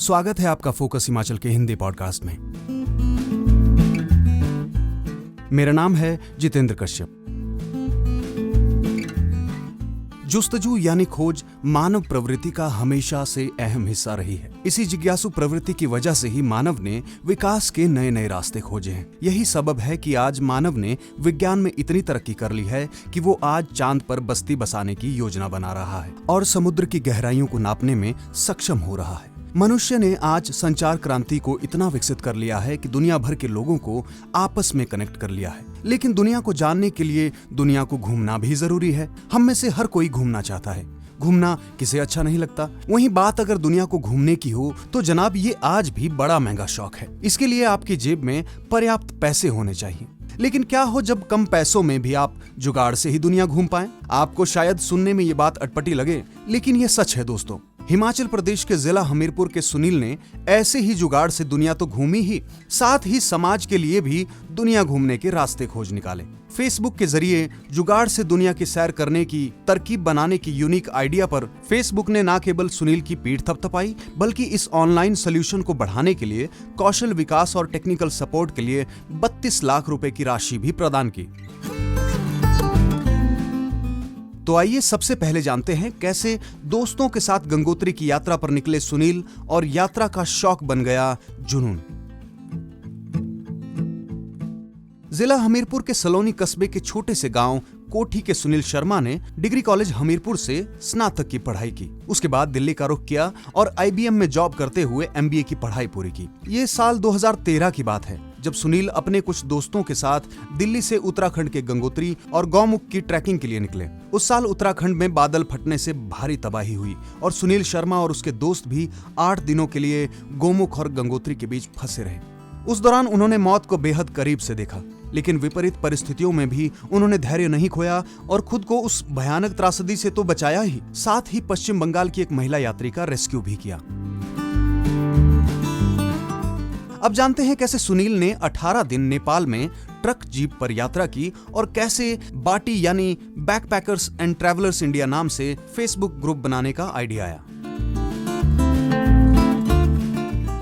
स्वागत है आपका फोकस हिमाचल के हिंदी पॉडकास्ट में। मेरा नाम है जितेंद्र कश्यप। जुस्तजू यानी खोज मानव प्रवृत्ति का हमेशा से अहम हिस्सा रही है। इसी जिज्ञासु प्रवृत्ति की वजह से ही मानव ने विकास के नए नए रास्ते खोजे हैं। यही सबब है कि आज मानव ने विज्ञान में इतनी तरक्की कर ली है कि वो आज चांद पर बस्ती बसाने की योजना बना रहा है और समुद्र की गहराइयों को नापने में सक्षम हो रहा है। मनुष्य ने आज संचार क्रांति को इतना विकसित कर लिया है कि दुनिया भर के लोगों को आपस में कनेक्ट कर लिया है। लेकिन दुनिया को जानने के लिए दुनिया को घूमना भी जरूरी है। हम में से हर कोई घूमना चाहता है। घूमना किसे अच्छा नहीं लगता। वहीं बात अगर दुनिया को घूमने की हो तो जनाब ये आज भी बड़ा महंगा शौक है। इसके लिए आपकी जेब में पर्याप्त पैसे होने चाहिए। लेकिन क्या हो जब कम पैसों में भी आप जुगाड़ से ही दुनिया घूम पाएं? आपको शायद सुनने में ये बात अटपटी लगे, लेकिन ये सच है दोस्तों। हिमाचल प्रदेश के जिला हमीरपुर के सुनील ने ऐसे ही जुगाड़ से दुनिया तो घूमी ही, साथ ही समाज के लिए भी दुनिया घूमने के रास्ते खोज निकाले। फेसबुक के जरिए जुगाड़ से दुनिया की सैर करने की तरकीब बनाने की यूनिक आइडिया पर फेसबुक ने न केवल सुनील की पीठ थपथपाई, बल्कि इस ऑनलाइन सोल्यूशन को बढ़ाने के लिए कौशल विकास और टेक्निकल सपोर्ट के लिए 32 लाख रुपए की राशि भी प्रदान की। तो आइए सबसे पहले जानते हैं कैसे दोस्तों के साथ गंगोत्री की यात्रा पर निकले सुनील और यात्रा का शौक बन गया जुनून। जिला हमीरपुर के सलोनी कस्बे के छोटे से गांव कोठी के सुनील शर्मा ने डिग्री कॉलेज हमीरपुर से स्नातक की पढ़ाई की। उसके बाद दिल्ली का रुख किया और IBM में जॉब करते हुए MBA की पढ़ाई पूरी की। ये साल 2013 की बात है जब सुनील अपने कुछ दोस्तों के साथ दिल्ली से उत्तराखंड के गंगोत्री और गौमुख की ट्रैकिंग के लिए निकले। उस साल उत्तराखंड में बादल फटने से भारी तबाही हुई और सुनील शर्मा और उसके दोस्त भी 8 दिनों के लिए गौमुख और गंगोत्री के बीच फंसे रहे। उस दौरान उन्होंने मौत को बेहद करीब से देखा, लेकिन विपरीत परिस्थितियों में भी उन्होंने धैर्य नहीं खोया और खुद को उस भयानक त्रासदी से तो बचाया ही, साथ ही पश्चिम बंगाल की एक महिला यात्री का रेस्क्यू भी किया। अब जानते हैं कैसे सुनील ने 18 दिन नेपाल में ट्रक जीप पर यात्रा की और कैसे बाटी यानी बैकपैकर्स एंड ट्रैवलर्स इंडिया नाम से फेसबुक ग्रुप बनाने का आइडिया आया।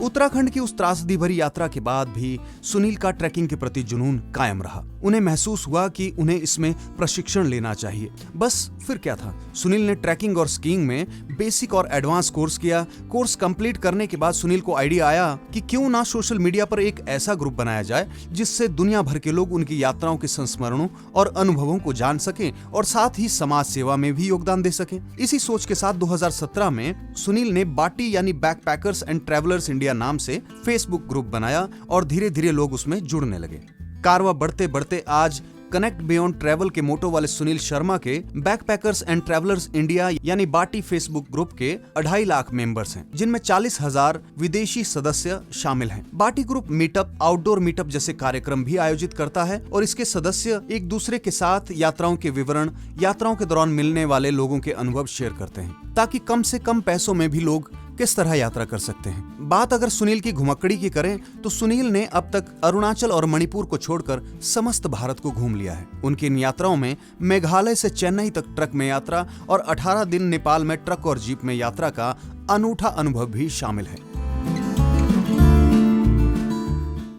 उत्तराखंड की उस त्रासदी भरी यात्रा के बाद भी सुनील का ट्रैकिंग के प्रति जुनून कायम रहा। उन्हें महसूस हुआ कि उन्हें इसमें प्रशिक्षण लेना चाहिए। बस फिर क्या था, सुनील ने ट्रैकिंग और स्कीइंग में बेसिक और एडवांस कोर्स किया। कोर्स कंप्लीट करने के बाद सुनील को आइडिया आया कि क्यों ना सोशल मीडिया पर एक ऐसा ग्रुप बनाया जाए जिससे दुनिया भर के लोग उनकी यात्राओं के संस्मरणों और अनुभवों को जान सकें और साथ ही समाज सेवा में भी योगदान दे सकें। इसी सोच के साथ 2017 में सुनील ने बाटी यानी बैकपैकर्स एंड ट्रैवलर्स इंडिया नाम से फेसबुक ग्रुप बनाया और धीरे धीरे लोग उसमें जुड़ने लगे। कारवां बढ़ते बढ़ते आज कनेक्ट बियॉन्ड ट्रैवल के मोटो वाले सुनील शर्मा के बैकपैकर्स एंड ट्रैवलर्स इंडिया यानी बाटी फेसबुक ग्रुप के 2.5 लाख मेंबर्स हैं, जिनमें 40,000 विदेशी सदस्य शामिल हैं। बाटी ग्रुप मीटअप, आउटडोर मीटअप जैसे कार्यक्रम भी आयोजित करता है और इसके सदस्य एक दूसरे के साथ यात्राओं के विवरण, यात्राओं के दौरान मिलने वाले लोगों के अनुभव शेयर करते हैं ताकि कम से कम पैसों में भी लोग किस तरह यात्रा कर सकते हैं। बात अगर सुनील की घुमक्कड़ी की करें तो सुनील ने अब तक अरुणाचल और मणिपुर को छोड़कर समस्त भारत को घूम लिया है। उनकी इन यात्राओं में मेघालय से चेन्नई तक ट्रक में यात्रा और 18 दिन नेपाल में ट्रक और जीप में यात्रा का अनूठा अनुभव भी शामिल है।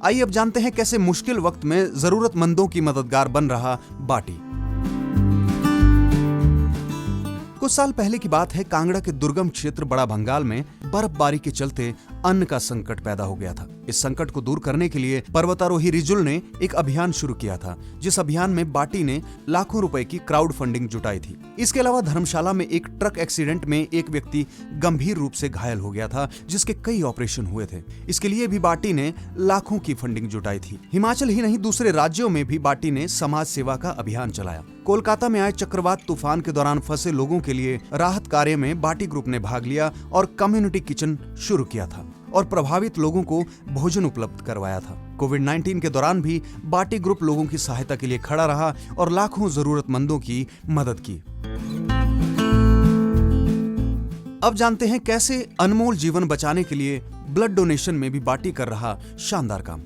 आइए अब जानते हैं कैसे मुश्किल वक्त में जरूरतमंदों की मददगार बन रहा बाटी। कुछ साल पहले की बात है, कांगड़ा के दुर्गम क्षेत्र बड़ा भंगाल में बर्फबारी के चलते अन्न का संकट पैदा हो गया था। इस संकट को दूर करने के लिए पर्वतारोही रिजुल ने एक अभियान शुरू किया था, जिस अभियान में बाटी ने लाखों रुपए की क्राउड फंडिंग जुटाई थी। इसके अलावा धर्मशाला में एक ट्रक एक्सीडेंट में एक व्यक्ति गंभीर रूप से घायल हो गया था, जिसके कई ऑपरेशन हुए थे। इसके लिए भी बाटी ने लाखों की फंडिंग जुटाई थी। हिमाचल ही नहीं, दूसरे राज्यों में भी बाटी ने समाज सेवा का अभियान चलाया। कोलकाता में आए चक्रवात तूफान के दौरान फंसे लोगों के लिए राहत कार्य में बाटी ग्रुप ने भाग लिया और कम्युनिटी किचन शुरू किया था और प्रभावित लोगों को भोजन उपलब्ध करवाया था। कोविड-19 के दौरान भी बाटी ग्रुप लोगों की सहायता के लिए खड़ा रहा और लाखों जरूरतमंदों की मदद की। अब जानते हैं कैसे अनमोल जीवन बचाने के लिए ब्लड डोनेशन में भी बाटी कर रहा शानदार काम।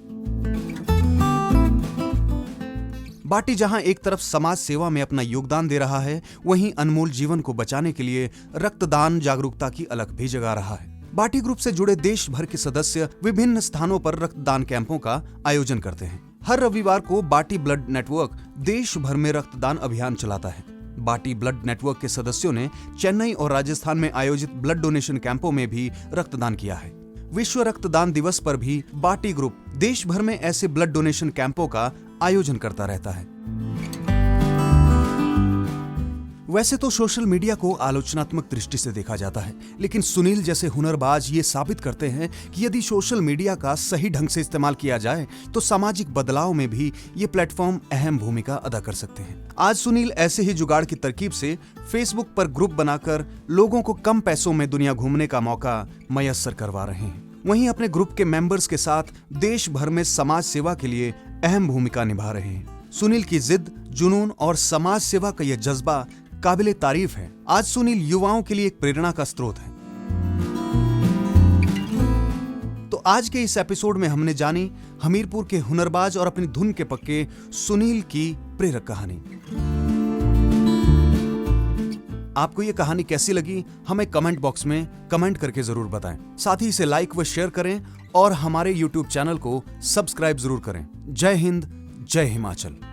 बाटी जहां एक तरफ समाज सेवा में अपना योगदान दे रहा है, वहीं अनमोल जीवन को बचाने के लिए रक्तदान जागरूकता की अलख भी जगा रहा है। बाटी ग्रुप से जुड़े देश भर के सदस्य विभिन्न स्थानों पर रक्तदान कैंपों का आयोजन करते हैं। हर रविवार को बाटी ब्लड नेटवर्क देश भर में रक्तदान अभियान चलाता है। बाटी ब्लड नेटवर्क के सदस्यों ने चेन्नई और राजस्थान में आयोजित ब्लड डोनेशन कैंपों में भी रक्तदान किया है। विश्व रक्तदान दिवस पर भी बाटी ग्रुप देश भर में ऐसे ब्लड डोनेशन कैंपों का आयोजन करता रहता है। वैसे तो सोशल मीडिया को आलोचनात्मक दृष्टि से देखा जाता है, लेकिन सुनील जैसे हुनरबाज ये साबित करते हैं कि यदि सोशल मीडिया का सही ढंग से इस्तेमाल किया जाए तो सामाजिक बदलाव में भी ये प्लेटफॉर्म अहम भूमिका अदा कर सकते हैं। आज सुनील ऐसे ही जुगाड़ की तरकीब से फेसबुक पर ग्रुप बनाकर लोगों को कम पैसों में दुनिया घूमने का मौका मयस्सर करवा रहे हैं। वहीं अपने ग्रुप के मेंबर्स के साथ देश भर में समाज सेवा के लिए अहम भूमिका निभा रहे हैं। सुनील की जिद, जुनून और समाज सेवा का यह जज्बा काबिले तारीफ है। आज सुनील युवाओं के लिए एक प्रेरणा का स्रोत है। तो आज के इस एपिसोड में हमने जानी हमीरपुर के हुनरबाज और अपनी धुन के पक्के सुनील की प्रेरक कहानी। आपको ये कहानी कैसी लगी हमें कमेंट बॉक्स में कमेंट करके जरूर बताएं। साथ ही इसे लाइक व शेयर करें और हमारे YouTube चैनल को सब्सक्राइब जरूर करें। जय हिंद, जय हिमाचल।